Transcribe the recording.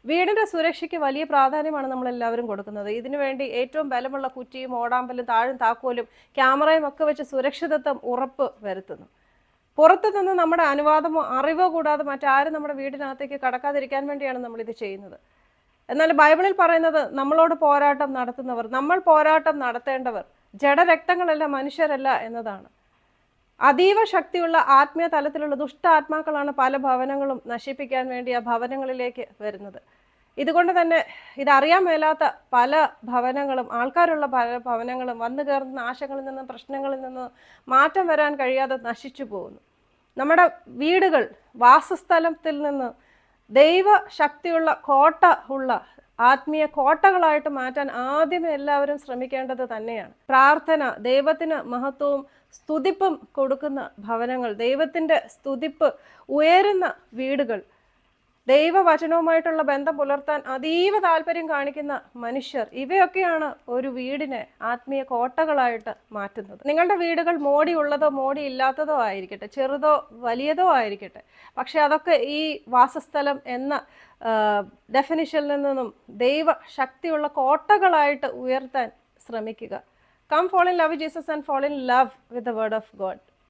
വീടിൻ്റെ സുരക്ഷയ്ക്ക് വലിയ പ്രാധാന്യമാണ് നമ്മളെല്ലാവരും കൊടുക്കുന്നത്. ഇതിനുവേണ്ടി ഏറ്റവും ബലമുള്ള കുറ്റിയും ഓടാമ്പലും താഴും താക്കോലും ക്യാമറയും ഒക്കെ വെച്ച് സുരക്ഷിതത്വം ഉറപ്പ് വരുത്തുന്നു. പുറത്തു നിന്ന് നമ്മുടെ അനുവാദമോ അറിവോ കൂടാതെ മറ്റാരും നമ്മുടെ വീടിനകത്തേക്ക് കടക്കാതിരിക്കാൻ വേണ്ടിയാണ് നമ്മളിത് ചെയ്യുന്നത്. എന്നാൽ ബൈബിളിൽ പറയുന്നത് നമ്മളോട് പോരാട്ടം നടത്തുന്നവർ, നമ്മൾ പോരാട്ടം നടത്തേണ്ടവർ ജഡരക്തങ്ങളല്ല, മനുഷ്യരല്ല എന്നതാണ്. അതീവ ശക്തിയുള്ള ആത്മീയ തലത്തിലുള്ള ദുഷ്ടാത്മാക്കളാണ് പല ഭവനങ്ങളും നശിപ്പിക്കാൻ വേണ്ടി ആ ഭവനങ്ങളിലേക്ക് വരുന്നത്. ഇതുകൊണ്ട് തന്നെ ഇതറിയാൻ മേലാത്ത പല ഭവനങ്ങളും, ആൾക്കാരുള്ള പല ഭവനങ്ങളും വന്നു കയറുന്ന നാശങ്ങളിൽ നിന്നും പ്രശ്നങ്ങളിൽ നിന്നും മാറ്റം വരാൻ കഴിയാതെ നശിച്ചു പോകുന്നു. നമ്മുടെ വീടുകൾ വാസസ്ഥലത്തിൽ നിന്ന് ദൈവ ശക്തിയുള്ള കോട്ട ഉള്ള ആത്മീയ കോട്ടകളായിട്ട് മാറ്റാൻ ആദ്യമേ എല്ലാവരും ശ്രമിക്കേണ്ടത് തന്നെയാണ്. പ്രാർത്ഥന, ദൈവത്തിന് മഹത്വവും സ്തുതിപ്പും കൊടുക്കുന്ന ഭവനങ്ങൾ, ദൈവത്തിൻ്റെ സ്തുതിപ്പ് ഉയരുന്ന വീടുകൾ, ദൈവവചനവുമായിട്ടുള്ള ബന്ധം പുലർത്താൻ അതീവ താല്പര്യം കാണിക്കുന്ന മനുഷ്യർ, ഇവയൊക്കെയാണ് ഒരു വീടിനെ ആത്മീയ കോട്ടകളായിട്ട് മാറ്റുന്നത്. നിങ്ങളുടെ വീടുകൾ മോടിയുള്ളതോ മോടി ഇല്ലാത്തതോ ആയിരിക്കട്ടെ, ചെറുതോ വലിയതോ ആയിരിക്കട്ടെ, പക്ഷെ അതൊക്കെ ഈ വാസസ്ഥലം എന്ന ഡെഫിനിഷനിൽ നിന്നും ദൈവ ശക്തിയുള്ള കോട്ടകളായിട്ട് ഉയർത്താൻ ശ്രമിക്കുക. Come fall in love with Jesus and fall in love with the word of God.